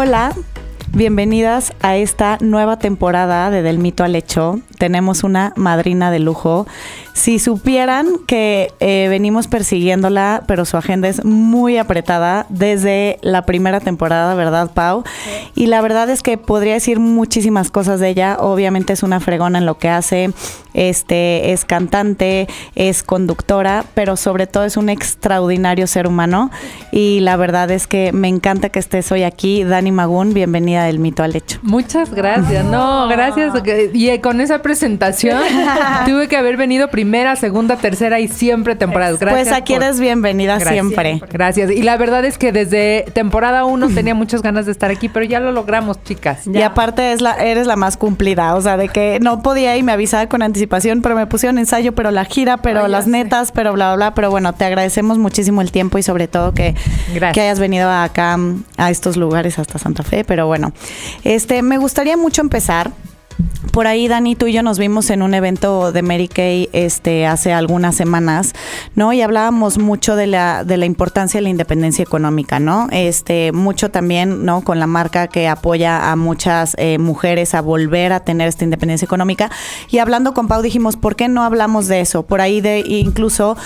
Hola, bienvenidas a esta nueva temporada de Del Mito al Hecho. Tenemos una madrina de lujo. Si supieran que venimos persiguiéndola, pero su agenda es muy apretada desde la primera temporada, ¿verdad, Pau? Sí. Y la verdad es que podría decir muchísimas cosas de ella. Obviamente es una fregona en lo que hace. Es cantante, es conductora, pero sobre todo es un extraordinario ser humano. Y la verdad es que me encanta que estés hoy aquí. Dani Magún, bienvenida del Mito al Hecho. Muchas gracias. No, gracias. Y con esa presentación tuve que haber venido primera, segunda, tercera y siempre temporadas. Gracias. Pues aquí eres bienvenida siempre. Gracias. Y la verdad es que desde temporada 1 tenía muchas ganas de estar aquí, pero ya lo logramos, chicas. Ya. Y aparte eres la más cumplida, o sea, de que no podía y me avisaba con anticipación, pero me pusieron ensayo, pero la gira, pero las netas, pero bla, bla, bla. Pero bueno, te agradecemos muchísimo el tiempo y sobre todo que hayas venido acá a estos lugares hasta Santa Fe. Pero bueno, me gustaría mucho empezar. Por ahí, Dani, tú y yo nos vimos en un evento de Mary Kay hace algunas semanas, ¿no? Y hablábamos mucho de la importancia de la independencia económica, ¿no? Mucho también, ¿no? Con la marca que apoya a muchas mujeres a volver a tener esta independencia económica. Y hablando con Pau dijimos, ¿por qué no hablamos de eso? Por ahí incluso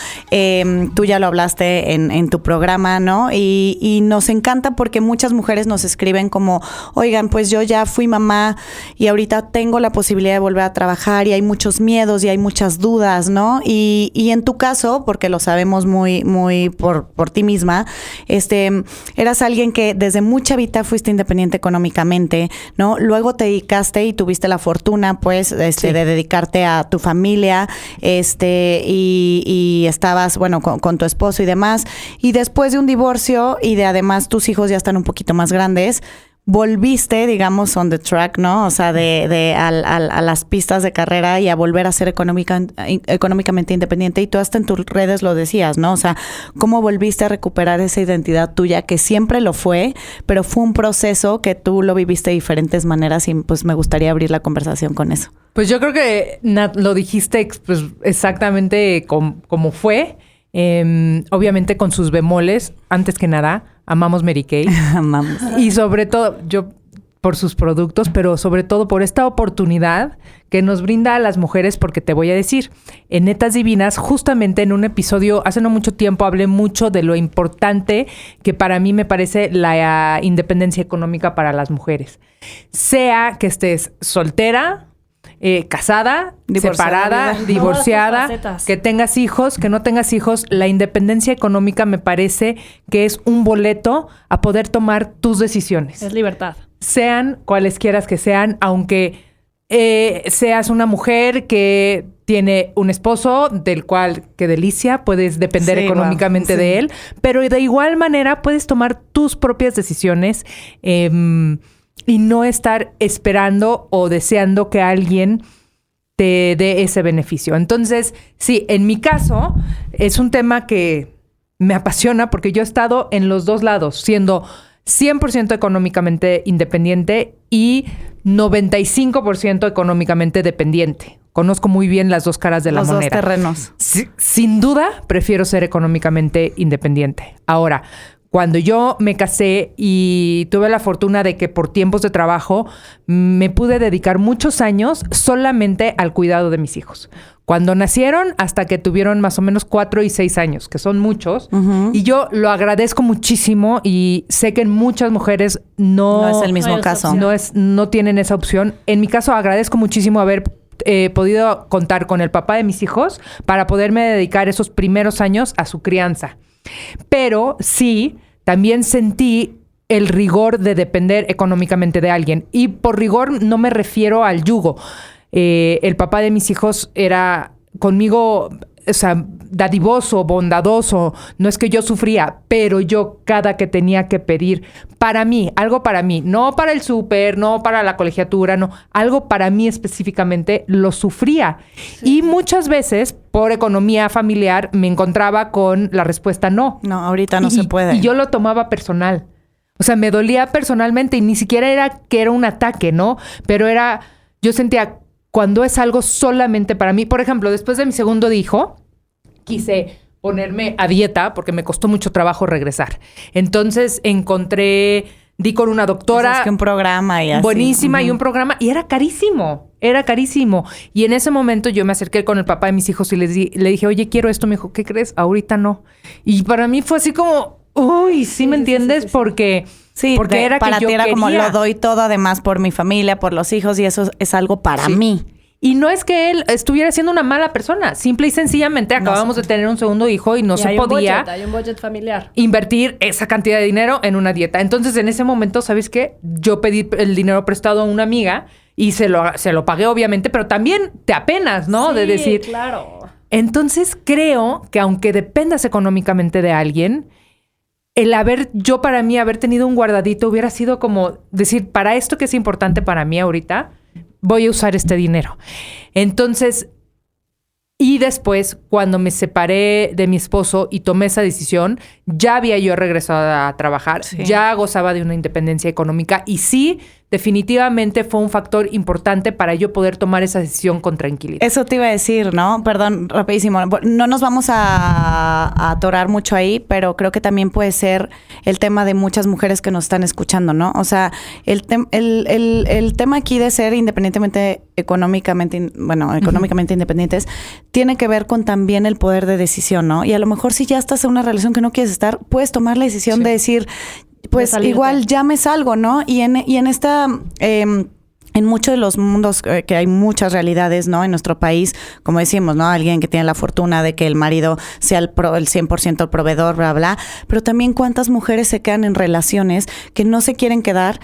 tú ya lo hablaste en tu programa, ¿no? Y nos encanta porque muchas mujeres nos escriben como, oigan, pues yo ya fui mamá y ahorita tengo la posibilidad de volver a trabajar y hay muchos miedos y hay muchas dudas, ¿no? Y en tu caso, porque lo sabemos muy por ti misma, eras alguien que desde muy chavita fuiste independiente económicamente, ¿no? Luego te dedicaste y tuviste la fortuna, pues, sí, de dedicarte a tu familia, y estabas, bueno, con tu esposo y demás. Y después de un divorcio y de además tus hijos ya están un poquito más grandes, volviste, digamos, on the track, ¿no? O sea, a las pistas de carrera y a volver a ser económicamente independiente. Y tú hasta en tus redes lo decías, ¿no? O sea, ¿cómo volviste a recuperar esa identidad tuya que siempre lo fue, pero fue un proceso que tú lo viviste de diferentes maneras y pues me gustaría abrir la conversación con eso? Pues yo creo que lo dijiste pues, exactamente como fue. Obviamente con sus bemoles, antes que nada, amamos Mary Kay. Amamos. Y sobre todo, yo por sus productos, pero sobre todo por esta oportunidad que nos brinda a las mujeres, porque te voy a decir, en Netas Divinas, justamente en un episodio, hace no mucho tiempo, hablé mucho de lo importante que para mí me parece la independencia económica para las mujeres. Sea que estés soltera, casada, separada, divorciada, que tengas hijos, que no tengas hijos, la independencia económica me parece que es un boleto a poder tomar tus decisiones. Es libertad. Sean cualesquiera que sean, aunque seas una mujer que tiene un esposo del cual, qué delicia, puedes depender económicamente de él, pero de igual manera puedes tomar tus propias decisiones, y no estar esperando o deseando que alguien te dé ese beneficio. Entonces, sí, en mi caso, es un tema que me apasiona porque yo he estado en los dos lados, siendo 100% económicamente independiente y 95% económicamente dependiente. Conozco muy bien las dos caras de la moneda. Los dos terrenos. Sin duda, prefiero ser económicamente independiente. Ahora, cuando yo me casé y tuve la fortuna de que por tiempos de trabajo me pude dedicar muchos años solamente al cuidado de mis hijos. Cuando nacieron hasta que tuvieron más o menos 4 y 6 años, que son muchos. Uh-huh. Y yo lo agradezco muchísimo y sé que en muchas mujeres no es el mismo caso. No tienen esa opción. En mi caso agradezco muchísimo haber podido contar con el papá de mis hijos para poderme dedicar esos primeros años a su crianza. Pero sí, también sentí el rigor de depender económicamente de alguien. Y por rigor no me refiero al yugo. El papá de mis hijos era conmigo, o sea, dadivoso, bondadoso. No es que yo sufría, pero yo cada que tenía que pedir para mí, algo para mí, no para el súper, no para la colegiatura, no, algo para mí específicamente, lo sufría. Sí. Y muchas veces, por economía familiar, me encontraba con la respuesta no. No, ahorita no se puede. Y yo lo tomaba personal. O sea, me dolía personalmente y ni siquiera era que era un ataque, ¿no? Pero yo sentía, cuando es algo solamente para mí. Por ejemplo, después de mi segundo hijo, quise ponerme a dieta porque me costó mucho trabajo regresar. Entonces encontré di con una doctora. Pues es que un programa y así. Buenísima, y un programa, y era carísimo. Y en ese momento yo me acerqué con el papá de mis hijos y le dije, oye, quiero esto. Me dijo, ¿qué crees? Ahorita no. Y para mí fue así como, uy, ¿sí me entiendes? Sí. Porque era para que yo ti era quería. Como lo doy todo, además, por mi familia, por los hijos, y eso es algo para mí. Y no es que él estuviera siendo una mala persona. Simple y sencillamente acabamos de tener un segundo hijo y no se podía hay un budget familiar. Invertir esa cantidad de dinero en una dieta. Entonces, en ese momento, ¿sabes qué? Yo pedí el dinero prestado a una amiga y se lo pagué, obviamente, pero también te apenas, ¿no? Sí, de decir... claro. Entonces, creo que aunque dependas económicamente de alguien, para mí, haber tenido un guardadito hubiera sido como decir, para esto que es importante para mí ahorita, voy a usar este dinero. Entonces, y después, cuando me separé de mi esposo y tomé esa decisión, ya había yo regresado a trabajar, ya gozaba de una independencia económica y sí, definitivamente fue un factor importante para yo poder tomar esa decisión con tranquilidad. Eso te iba a decir, ¿no? Perdón, rapidísimo. No nos vamos a atorar mucho ahí, pero creo que también puede ser el tema de muchas mujeres que nos están escuchando, ¿no? O sea, el tema aquí de ser económicamente independientes, tiene que ver con también el poder de decisión, ¿no? Y a lo mejor si ya estás en una relación que no quieres estar, puedes tomar la decisión de decir, pues igual ya me salgo, ¿no? Y en esta... en muchos de los mundos que hay muchas realidades, ¿no? En nuestro país, como decimos, ¿no? Alguien que tiene la fortuna de que el marido sea el 100% el proveedor, bla, bla. Pero también cuántas mujeres se quedan en relaciones que no se quieren quedar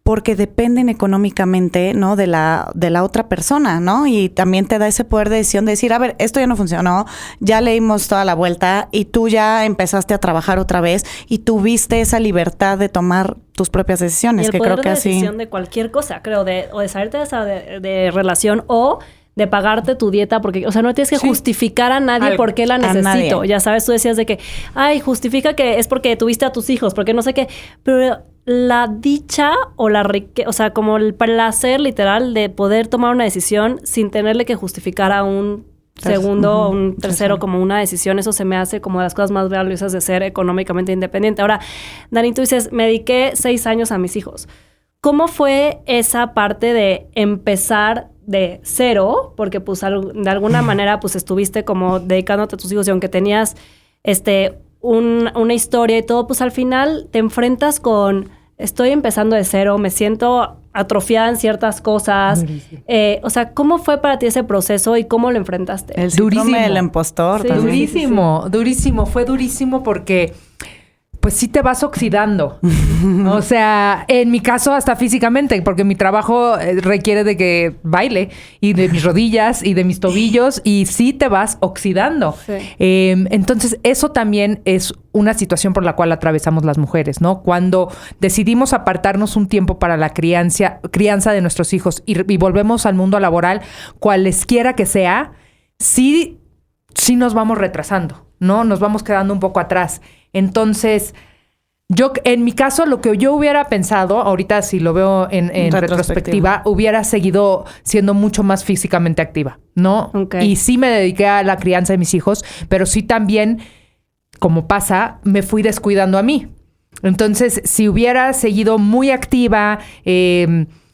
porque dependen económicamente, ¿no? De la otra persona, ¿no? Y también te da ese poder de decisión de decir, a ver, esto ya no funcionó, ya le dimos toda la vuelta y tú ya empezaste a trabajar otra vez y tuviste esa libertad de tomar tus propias decisiones, que creo que así... Y el poder de decisión de cualquier cosa, creo, o de salirte de esa de relación o de pagarte tu dieta, porque, o sea, no tienes que justificar a nadie por qué la necesito. Ya sabes, tú decías de que, justifica que es porque tuviste a tus hijos, porque no sé qué, pero... La dicha o la riqueza, o sea, como el placer literal de poder tomar una decisión sin tenerle que justificar a un segundo o un tercero como una decisión, eso se me hace como de las cosas más valiosas de ser económicamente independiente. Ahora, Dani, tú dices, me dediqué 6 años a mis hijos. ¿Cómo fue esa parte de empezar de cero? Porque pues de alguna manera pues estuviste como dedicándote a tus hijos y aunque tenías una historia y todo, pues al final te enfrentas con estoy empezando de cero, me siento atrofiada en ciertas cosas. O sea, ¿cómo fue para ti ese proceso y cómo lo enfrentaste? El síndrome del impostor. Sí, durísimo. Fue durísimo porque pues sí te vas oxidando. O sea, en mi caso hasta físicamente, porque mi trabajo requiere de que baile y de mis rodillas y de mis tobillos y sí te vas oxidando. Sí. Entonces, eso también es una situación por la cual atravesamos las mujeres, ¿no? Cuando decidimos apartarnos un tiempo para la crianza de nuestros hijos y volvemos al mundo laboral, cualesquiera que sea, sí nos vamos retrasando, ¿no? Nos vamos quedando un poco atrás. Entonces, en mi caso, lo que yo hubiera pensado, ahorita si lo veo en retrospectiva, hubiera seguido siendo mucho más físicamente activa, ¿no? Okay. Y sí me dediqué a la crianza de mis hijos, pero sí también, como pasa, me fui descuidando a mí. Entonces, si hubiera seguido muy activa,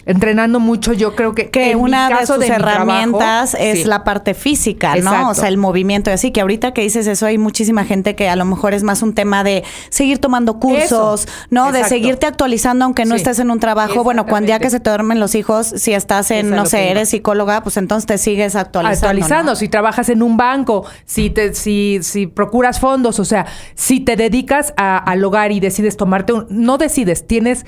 entrenando mucho, yo creo que en una mi caso de sus herramientas trabajo, es la parte física, ¿no? Exacto. O sea, el movimiento y así, que ahorita que dices eso, hay muchísima gente que a lo mejor es más un tema de seguir tomando cursos, ¿no? Exacto. De seguirte actualizando aunque no estés en un trabajo. Bueno, cuando ya que se te duermen los hijos, si estás en, no sé, eres psicóloga, pues entonces te sigues actualizando, ¿no? Si trabajas en un banco, si procuras fondos, o sea, si te dedicas al hogar y decides tomarte tienes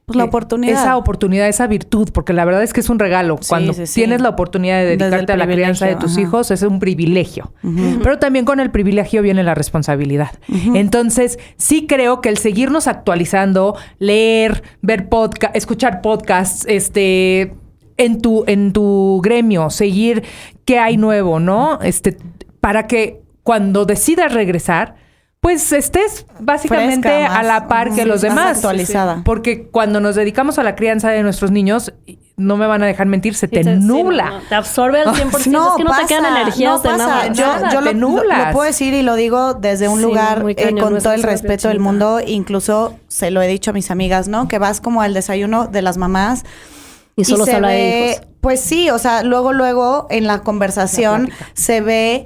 la oportunidad. Esa oportunidad, esa virtud, porque la verdad es que es un regalo. Cuando tienes la oportunidad de dedicarte a la crianza de tus hijos, es un privilegio. Pero también con el privilegio viene la responsabilidad. Entonces, sí creo que el seguirnos actualizando, leer, ver escuchar podcasts, en tu gremio, seguir qué hay nuevo, ¿no? Para que cuando decidas regresar, pues estés básicamente fresca, a la par que los demás. Actualizada. Porque cuando nos dedicamos a la crianza de nuestros niños, no me van a dejar mentir, se te nubla. Te absorbe al 100%. No, es que no te quedan energías de nada. Yo lo puedo decir y lo digo desde un lugar con todo el respeto del mundo. Incluso se lo he dicho a mis amigas, ¿no? Que vas como al desayuno de las mamás. Y solo se habla de hijos. Pues sí, o sea, luego en la conversación se ve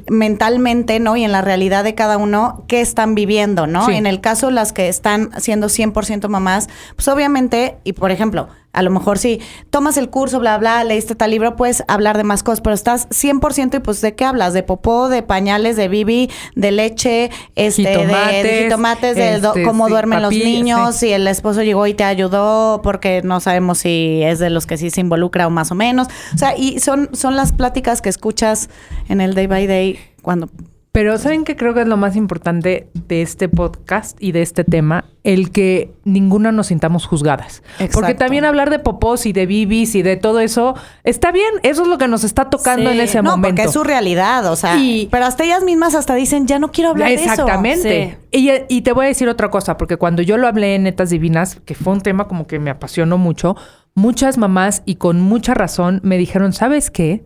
mentalmente, ¿no? Y en la realidad de cada uno, qué están viviendo, ¿no? Sí. En el caso, las que están siendo 100% mamás, pues obviamente, y por ejemplo, a lo mejor si tomas el curso, bla, bla, leíste tal libro, puedes hablar de más cosas, pero estás 100% y pues ¿de qué hablas? De popó, de pañales, de bibi, de leche, de jitomates, cómo duermen los niños, si el esposo llegó y te ayudó, porque no sabemos si es de los que sí se involucra o más o menos. O sea, y son las pláticas que escuchas en el day by day cuando... Pero ¿saben qué creo que es lo más importante de este podcast y de este tema? El que ninguna nos sintamos juzgadas. Exacto. Porque también hablar de popós y de bibis y de todo eso, está bien. Eso es lo que nos está tocando en ese momento. No, porque es su realidad, o sea. Pero hasta ellas mismas hasta dicen, ya no quiero hablar de eso. Exactamente. Sí. Y te voy a decir otra cosa, porque cuando yo lo hablé en Netas Divinas, que fue un tema como que me apasionó mucho, muchas mamás y con mucha razón me dijeron, ¿sabes qué?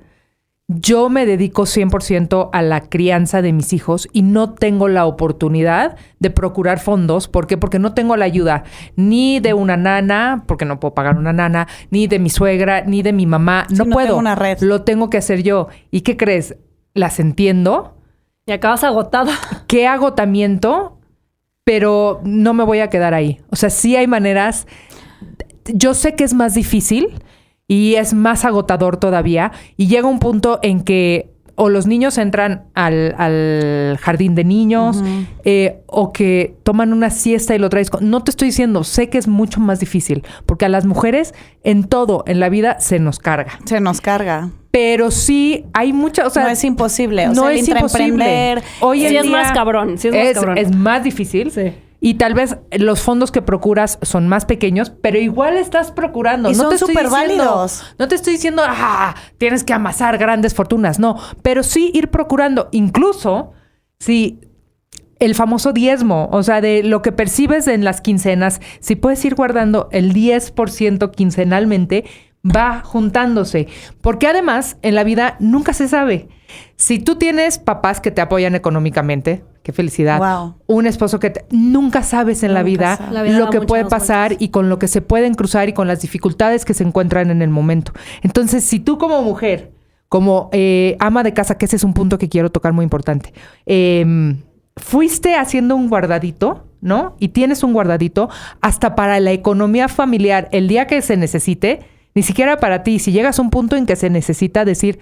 Yo me dedico 100% a la crianza de mis hijos y no tengo la oportunidad de procurar fondos. ¿Por qué? Porque no tengo la ayuda ni de una nana, porque no puedo pagar una nana, ni de mi suegra, ni de mi mamá. No puedo. Tengo una red. Lo tengo que hacer yo. ¿Y qué crees? Las entiendo. Y acabas agotada. Qué agotamiento, pero no me voy a quedar ahí. O sea, sí hay maneras. Yo sé que es más difícil. Y es más agotador todavía. Y llega un punto en que o los niños entran al jardín de niños, o que toman una siesta y lo traes. No te estoy diciendo, sé que es mucho más difícil. Porque a las mujeres, en todo, en la vida, se nos carga. Se nos carga. Pero sí hay mucha, o sea... No es imposible. No es imposible. Hoy en día, es más cabrón. Sí es más cabrón. Es más difícil. Sí. Y tal vez los fondos que procuras son más pequeños, pero igual estás procurando. Y son súper válidos. No te estoy diciendo, tienes que amasar grandes fortunas. No, pero sí ir procurando. Incluso si el famoso diezmo, o sea, de lo que percibes en las quincenas, si puedes ir guardando el 10% quincenalmente, va juntándose. Porque además, en la vida nunca se sabe. Si tú tienes papás que te apoyan económicamente, qué felicidad. Wow. Un esposo que nunca sabes en la vida lo que puede pasar y con lo que se pueden cruzar y con las dificultades que se encuentran en el momento. Entonces, si tú como mujer, como ama de casa, que ese es un punto que quiero tocar muy importante, fuiste haciendo un guardadito, ¿no? Y tienes un guardadito hasta para la economía familiar el día que se necesite, ni siquiera para ti. Si llegas a un punto en que se necesita decir...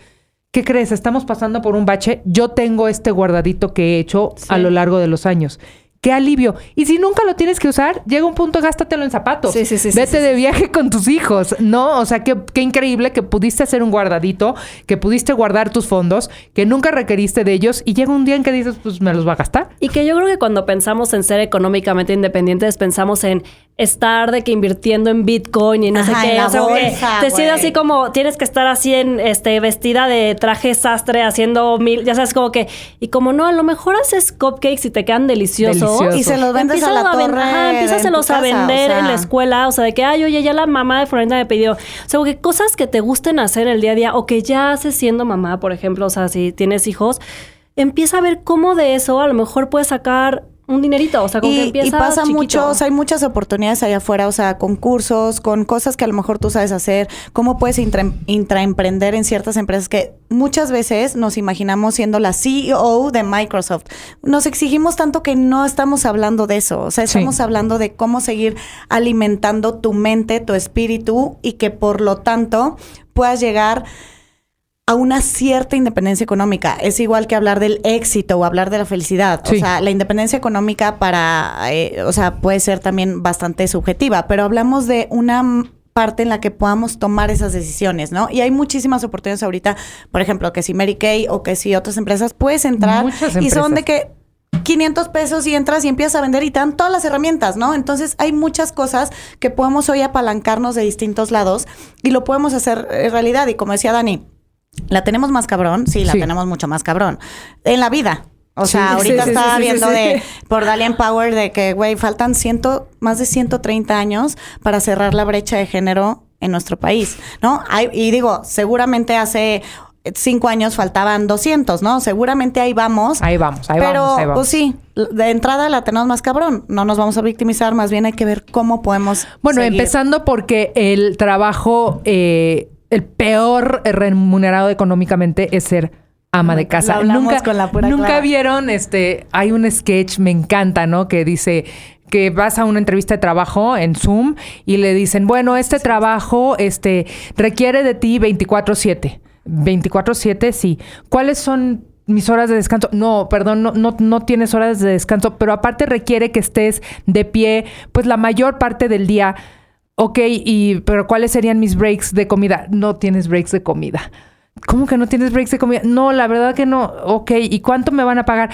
¿Qué crees? Estamos pasando por un bache. Yo tengo este guardadito que he hecho a lo largo de los años. ¡Qué alivio! Y si nunca lo tienes que usar, llega un punto, gástatelo en zapatos. Vete de viaje con tus hijos, ¿no? O sea, qué increíble que pudiste hacer un guardadito, que pudiste guardar tus fondos, que nunca requeriste de ellos y llega un día en que dices, pues me los va a gastar. Y que yo creo que cuando pensamos en ser económicamente independientes, pensamos en estar de que invirtiendo en Bitcoin y no sé qué. O sea, bolsa, te sientes así como, tienes que estar así en vestida de traje sastre haciendo ya sabes, como que, y como no, a lo mejor haces cupcakes y te quedan deliciosos. Y se los vendes a la torre. Empiézaselos a vender en la escuela. O sea, de que, oye, ya la mamá de Florinda me pidió. O sea, que cosas que te gusten hacer el día a día o que ya haces siendo mamá, por ejemplo. O sea, si tienes hijos, empieza a ver cómo de eso a lo mejor puedes sacar un dinerito, o sea, con que empieza y pasa chiquito. Mucho, o sea, hay muchas oportunidades allá afuera, o sea, con cursos, con cosas que a lo mejor tú sabes hacer, cómo puedes intraemprender en ciertas empresas que muchas veces nos imaginamos siendo la CEO de Microsoft. Nos exigimos tanto que no estamos hablando de eso, o sea, estamos hablando de cómo seguir alimentando tu mente, tu espíritu y que por lo tanto puedas llegar a una cierta independencia económica. Es igual que hablar del éxito o hablar de la felicidad. O sea, la independencia económica puede ser también bastante subjetiva, pero hablamos de una parte en la que podamos tomar esas decisiones, ¿no? Y hay muchísimas oportunidades ahorita, por ejemplo, que si Mary Kay o que si otras empresas, puedes entrar y son de que 500 pesos y entras y empiezas a vender y te dan todas las herramientas, ¿no? Entonces hay muchas cosas que podemos hoy apalancarnos de distintos lados y lo podemos hacer realidad. Y como decía Dani, ¿la tenemos más cabrón? Sí, la tenemos mucho más cabrón. En la vida. O sea, ahorita estaba viendo por Dalian Power de que, güey, faltan más de 130 años para cerrar la brecha de género en nuestro país, ¿no? Y digo, seguramente hace 5 años faltaban 200, ¿no? Seguramente ahí vamos. Pero, pues sí, de entrada la tenemos más cabrón. No nos vamos a victimizar, más bien hay que ver cómo podemos seguir. Empezando porque el trabajo, el peor remunerado económicamente es ser ama de casa. Nunca vieron, hay un sketch, me encanta, ¿no? Que dice que vas a una entrevista de trabajo en Zoom y le dicen, bueno, trabajo, requiere de ti 24/7. 24/7, sí. ¿Cuáles son mis horas de descanso? No, perdón, no tienes horas de descanso, pero aparte requiere que estés de pie, pues la mayor parte del día. Ok, pero ¿cuáles serían mis breaks de comida? No tienes breaks de comida. ¿Cómo que no tienes breaks de comida? No, la verdad que no. Ok, ¿y cuánto me van a pagar?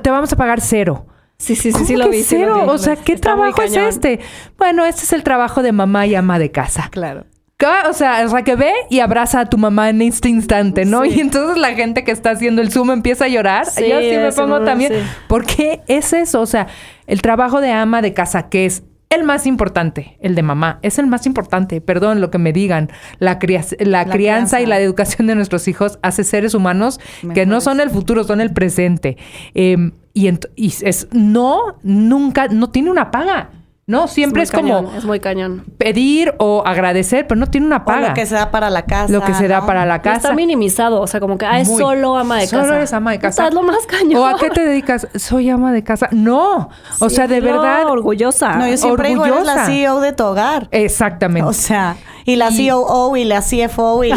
Te vamos a pagar 0. Sí, lo vi. ¿Cero? O sea, ¿qué trabajo es este? Bueno, este es el trabajo de mamá y ama de casa. Claro. O sea, que ve y abraza a tu mamá en este instante, ¿no? Sí. Y entonces la gente que está haciendo el Zoom empieza a llorar. Sí, yo sí me pongo también. Sí. ¿Por qué es eso? O sea, el trabajo de ama de casa, que es el más importante, el de mamá, es el más importante. Perdón, lo que me digan. La crianza y la educación de nuestros hijos hace seres humanos que no son el futuro, son el presente. Nunca tiene una paga. No, siempre es como... Es muy cañón. Pedir o agradecer, pero no tiene una paga. O lo que se da para la casa. Lo que se da para la casa. Está minimizado, o sea, como que es solo ama de casa. Solo eres ama de casa. Es lo más cañón. ¿O a qué te dedicas? Soy ama de casa. No, o sea, de verdad... Orgullosa. No, yo siempre digo, eres la CEO de tu hogar. Exactamente. O sea... Y la COO y la CFO y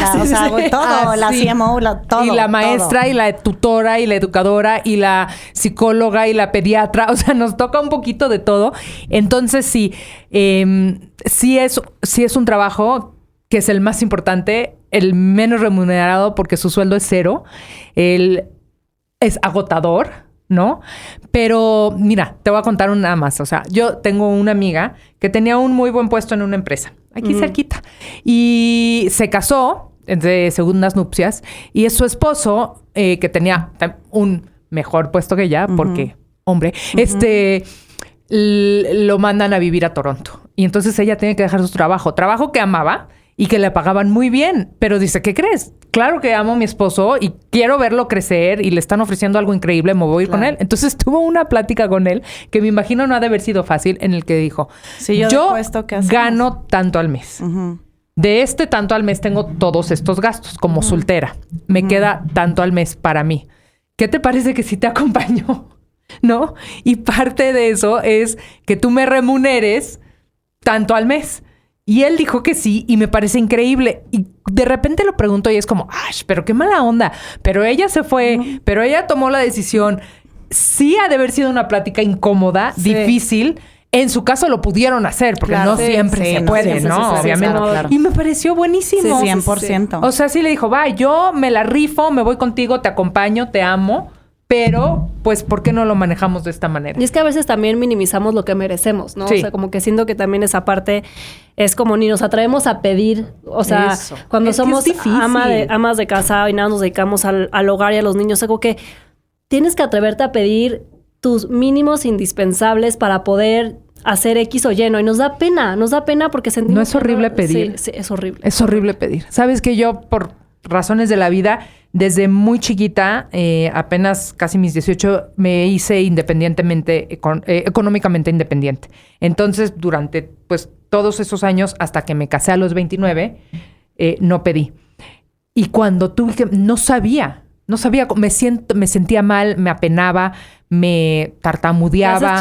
todo, la CMO, todo. Y la maestra todo. Y la tutora y la educadora y la psicóloga y la pediatra. O sea, nos toca un poquito de todo. Entonces, sí es un trabajo que es el más importante, el menos remunerado porque su sueldo es 0. Es agotador, ¿no? Pero mira, te voy a contar una más. O sea, yo tengo una amiga que tenía un muy buen puesto en una empresa, aquí cerquita, y se casó de segundas nupcias y es su esposo, que tenía un mejor puesto que ella, porque hombre, lo mandan a vivir a Toronto. Y entonces ella tiene que dejar su trabajo que amaba y que le pagaban muy bien. Pero dice, ¿qué crees? Claro que amo a mi esposo y quiero verlo crecer y le están ofreciendo algo increíble, me voy a ir con él. Entonces tuvo una plática con él que me imagino no ha de haber sido fácil, en el que dijo, yo gano tanto al mes. De tanto al mes tengo todos estos gastos como soltera. Me queda tanto al mes para mí. ¿Qué te parece que si te acompaño? ¿No? Y parte de eso es que tú me remuneres tanto al mes. Y él dijo que sí y me parece increíble. Y de repente lo pregunto y es como, ¡ay, pero qué mala onda! Pero ella se fue, pero ella tomó la decisión. Sí ha de haber sido una plática incómoda, difícil. En su caso lo pudieron hacer, porque no siempre se puede, ¿no? Obviamente. Claro. Y me pareció buenísimo. Sí, 100%. O sea, sí le dijo, va, yo me la rifo, me voy contigo, te acompaño, te amo. Pero, pues, ¿por qué no lo manejamos de esta manera? Y es que a veces también minimizamos lo que merecemos, ¿no? Sí. O sea, como que siento que también esa parte es como ni nos atrevemos a pedir. O sea, cuando somos amas de casa y nada nos dedicamos al hogar y a los niños, algo que tienes que atreverte a pedir tus mínimos indispensables para poder hacer X o Y, ¿no? Y nos da pena porque sentimos... ¿No es horrible pedir? Sí, es horrible. Es horrible pedir. ¿Sabes que yo, por razones de la vida, desde muy chiquita, apenas casi mis 18, me hice económicamente independiente. Entonces, durante pues todos esos años, hasta que me casé a los 29, no pedí. Y cuando tuve que... No sabía, me sentía mal, me apenaba, me tartamudeaba.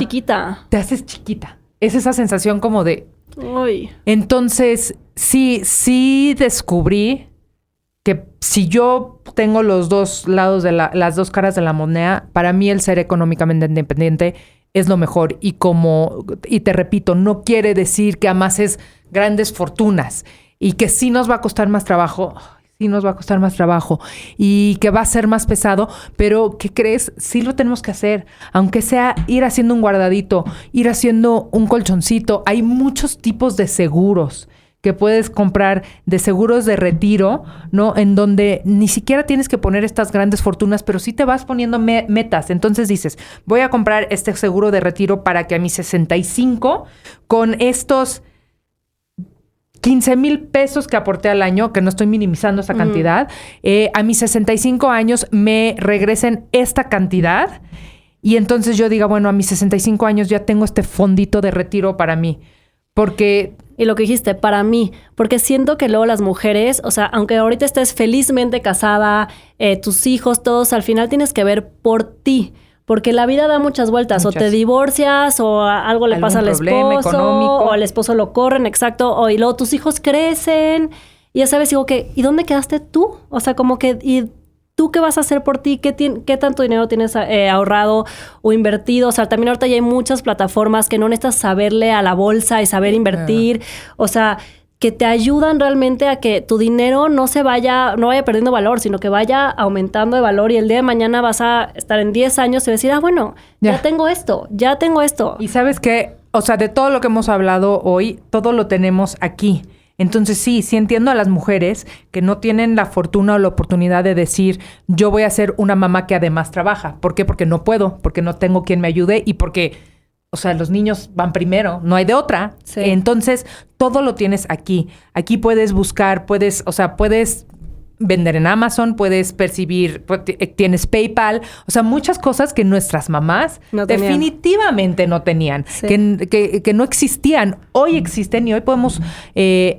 Te haces chiquita. Es esa sensación como de... Uy. Entonces, sí descubrí que si yo tengo los dos lados de las dos caras de la moneda, para mí el ser económicamente independiente es lo mejor. Y te repito, no quiere decir que amases grandes fortunas y que sí nos va a costar más trabajo. Sí nos va a costar más trabajo y que va a ser más pesado, pero ¿qué crees? Sí lo tenemos que hacer, aunque sea ir haciendo un guardadito, ir haciendo un colchoncito. Hay muchos tipos de seguros que puedes comprar de seguros de retiro, ¿no? En donde ni siquiera tienes que poner estas grandes fortunas, pero sí te vas poniendo metas. Entonces dices, voy a comprar este seguro de retiro para que a mis 65, con estos 15,000 pesos que aporté al año, que no estoy minimizando esa cantidad, a mis 65 años me regresen esta cantidad y entonces yo diga, bueno, a mis 65 años ya tengo este fondito de retiro para mí. Porque... Y lo que dijiste, para mí, porque siento que luego las mujeres, o sea, aunque ahorita estés felizmente casada, tus hijos, todos, al final tienes que ver por ti. Porque la vida da muchas vueltas. O te divorcias, o algo le pasa al esposo, económico, o al esposo lo corren, exacto. Y luego tus hijos crecen. Y ya sabes, digo que, ¿y dónde quedaste tú? O sea, como que, ¿y tú qué vas a hacer por ti? ¿Qué tanto dinero tienes ahorrado o invertido? O sea, también ahorita ya hay muchas plataformas que no necesitas saberle a la bolsa y saber invertir. O sea, que te ayudan realmente a que tu dinero no vaya perdiendo valor, sino que vaya aumentando de valor y el día de mañana vas a estar en 10 años y decir, bueno, ya tengo esto. Y ¿sabes qué? O sea, de todo lo que hemos hablado hoy, todo lo tenemos aquí. Entonces sí entiendo a las mujeres que no tienen la fortuna o la oportunidad de decir, yo voy a ser una mamá que además trabaja. ¿Por qué? Porque no puedo, porque no tengo quien me ayude y porque... O sea, los niños van primero, no hay de otra. Sí. Entonces, todo lo tienes aquí. Aquí puedes buscar, puedes vender en Amazon, puedes percibir, tienes PayPal. O sea, muchas cosas que nuestras mamás definitivamente no tenían, sí. que no existían. Hoy existen y hoy podemos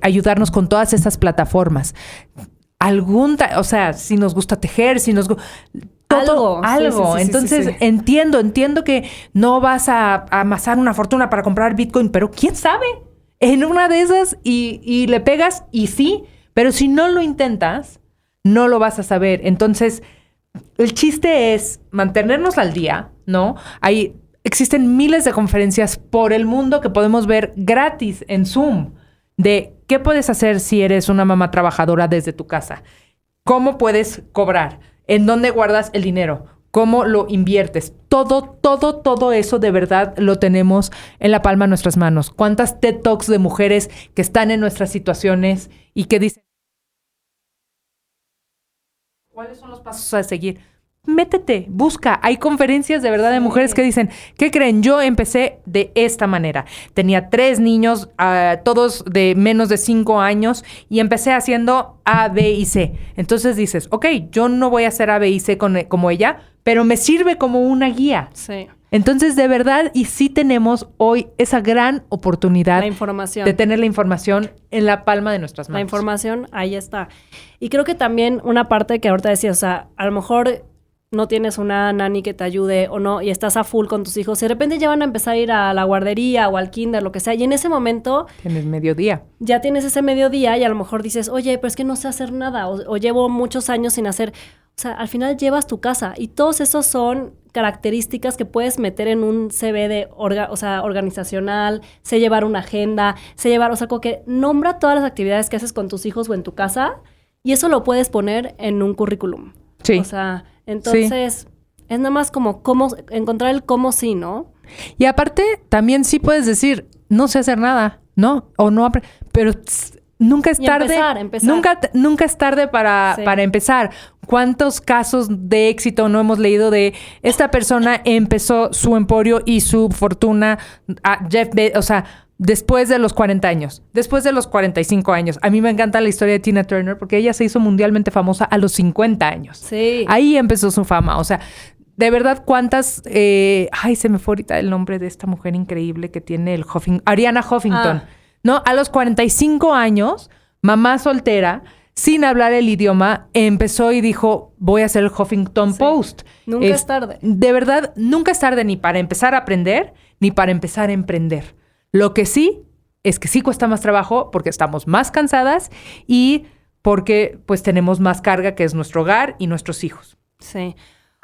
ayudarnos con todas esas plataformas. O sea, si nos gusta tejer, si nos gusta... Algo. Sí, entonces entiendo que no vas a amasar una fortuna para comprar Bitcoin, pero quién sabe, en una de esas y le pegas y sí, pero si no lo intentas, no lo vas a saber. Entonces, el chiste es mantenernos al día, ¿no? Existen miles de conferencias por el mundo que podemos ver gratis en Zoom de qué puedes hacer si eres una mamá trabajadora desde tu casa, cómo puedes cobrar, en dónde guardas el dinero, cómo lo inviertes. Todo eso de verdad lo tenemos en la palma de nuestras manos. ¿Cuántas TED Talks de mujeres que están en nuestras situaciones y que dicen, ¿cuáles son los pasos a seguir? Métete, busca. Hay conferencias de verdad de mujeres que dicen, ¿qué creen? Yo empecé de esta manera. Tenía 3 niños, todos de menos de 5 años, y empecé haciendo A, B y C. Entonces dices, ok, yo no voy a hacer A, B y C como ella, pero me sirve como una guía. Sí. Entonces, de verdad, y sí tenemos hoy esa gran oportunidad de tener la información en la palma de nuestras manos. La información, ahí está. Y creo que también una parte que ahorita decías, o sea, a lo mejor no tienes una nani que te ayude o no, y estás a full con tus hijos, y de repente ya van a empezar a ir a la guardería o al kinder, lo que sea, y en ese momento... Tienes mediodía. Ya tienes ese mediodía y a lo mejor dices, oye, pero es que no sé hacer nada, o llevo muchos años sin hacer... O sea, al final llevas tu casa, y todos esos son características que puedes meter en un CV de organizacional, sé llevar una agenda, o sea, como que nombra todas las actividades que haces con tus hijos o en tu casa, y eso lo puedes poner en un currículum. Sí. O sea... Entonces, es nada más como cómo encontrar el cómo sí, ¿no? Y aparte, también sí puedes decir, no sé hacer nada, ¿no? O no, pero nunca es tarde. Empezar. Nunca es tarde para empezar. ¿Cuántos casos de éxito no hemos leído de esta persona empezó su emporio y su fortuna a Jeff Bezos, o sea, después de los 40 años, después de los 45 años. A mí me encanta la historia de Tina Turner porque ella se hizo mundialmente famosa a los 50 años. Sí. Ahí empezó su fama. O sea, de verdad, ¿cuántas... se me fue ahorita el nombre de esta mujer increíble que tiene Arianna Huffington. ¿No? A los 45 años, mamá soltera, sin hablar el idioma, empezó y dijo, voy a hacer el Huffington Post. Nunca es tarde. De verdad, nunca es tarde ni para empezar a aprender, ni para empezar a emprender. Lo que sí es que sí cuesta más trabajo porque estamos más cansadas y porque pues tenemos más carga, que es nuestro hogar y nuestros hijos. Sí.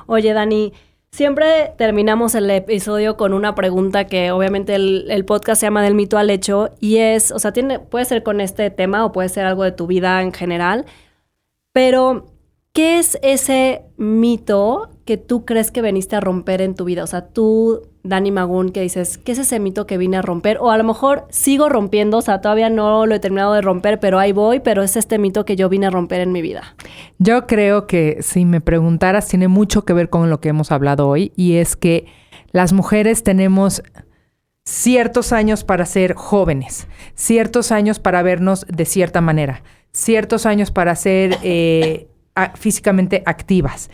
Oye, Dani, siempre terminamos el episodio con una pregunta que obviamente el podcast se llama Del mito al hecho y es, o sea, puede ser con este tema o puede ser algo de tu vida en general, pero ¿qué es ese mito que tú crees que veniste a romper en tu vida? O sea, tú Dani Magún, que dices, ¿qué es ese mito que vine a romper? O a lo mejor sigo rompiendo, o sea, todavía no lo he terminado de romper, pero ahí voy, pero es este mito que yo vine a romper en mi vida. Yo creo que si me preguntaras, tiene mucho que ver con lo que hemos hablado hoy, y es que las mujeres tenemos ciertos años para ser jóvenes, ciertos años para vernos de cierta manera, ciertos años para ser físicamente activas.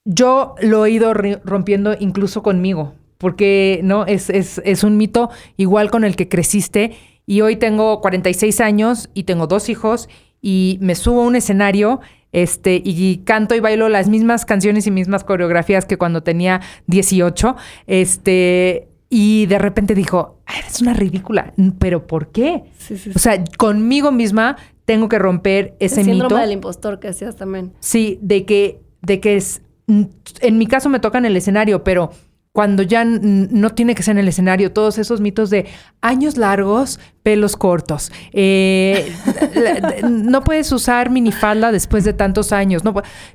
Yo lo he ido rompiendo incluso conmigo, porque no es un mito igual con el que creciste, y hoy tengo 46 años y tengo 2 hijos y me subo a un escenario y canto y bailo las mismas canciones y mismas coreografías que cuando tenía 18, y de repente dijo, eres una ridícula, ¿pero por qué? Sí. O sea, conmigo misma tengo que romper ese mito. El síndrome del impostor que decías también. Sí, de que es... En mi caso me toca en el escenario, pero cuando ya no tiene que ser en el escenario, todos esos mitos de años largos, pelos cortos, no puedes usar minifalda después de tantos años.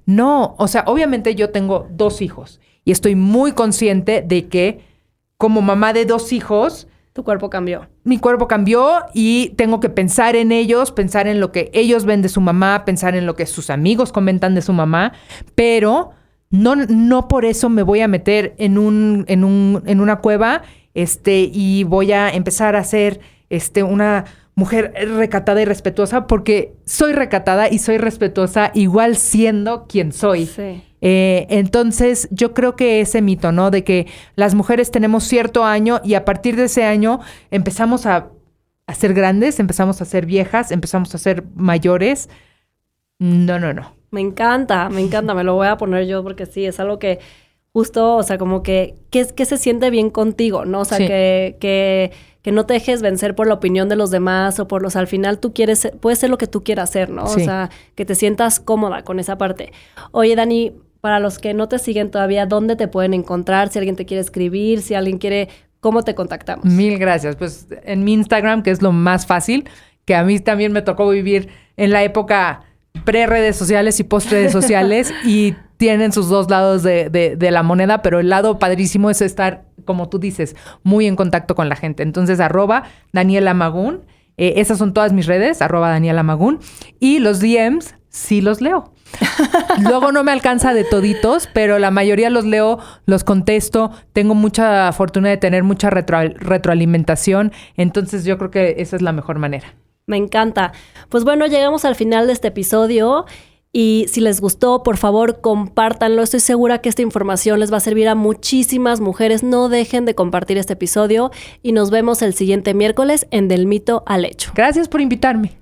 No, o sea, obviamente yo tengo 2 hijos y estoy muy consciente de que como mamá de 2 hijos... Tu cuerpo cambió. Mi cuerpo cambió y tengo que pensar en ellos, pensar en lo que ellos ven de su mamá, pensar en lo que sus amigos comentan de su mamá, pero... No por eso me voy a meter en una cueva y voy a empezar a ser una mujer recatada y respetuosa, porque soy recatada y soy respetuosa igual siendo quien soy. Sí. Entonces yo creo que ese mito, ¿no? De que las mujeres tenemos cierto año y a partir de ese año empezamos a ser grandes, empezamos a ser viejas, empezamos a ser mayores. No. Me encanta, me lo voy a poner yo porque sí, es algo que justo, o sea, como que se siente bien contigo, ¿no? O sea, sí. que no te dejes vencer por la opinión de los demás o por al final tú puedes ser lo que tú quieras ser, ¿no? Sí. O sea, que te sientas cómoda con esa parte. Oye, Dani, para los que no te siguen todavía, ¿dónde te pueden encontrar? Si alguien te quiere escribir, si alguien quiere, ¿cómo te contactamos? Mil gracias. Pues en mi Instagram, que es lo más fácil, que a mí también me tocó vivir en la época... pre-redes sociales y post-redes sociales y tienen sus 2 lados de la moneda, pero el lado padrísimo es estar, como tú dices, muy en contacto con la gente. Entonces, @Daniela Magún, esas son todas mis redes, @Daniela Magún, y los DMs sí los leo. Luego no me alcanza de toditos, pero la mayoría los leo, los contesto, tengo mucha fortuna de tener mucha retroalimentación, entonces yo creo que esa es la mejor manera. Me encanta. Pues bueno, llegamos al final de este episodio y si les gustó, por favor, compártanlo. Estoy segura que esta información les va a servir a muchísimas mujeres. No dejen de compartir este episodio y nos vemos el siguiente miércoles en Del Mito al Hecho. Gracias por invitarme.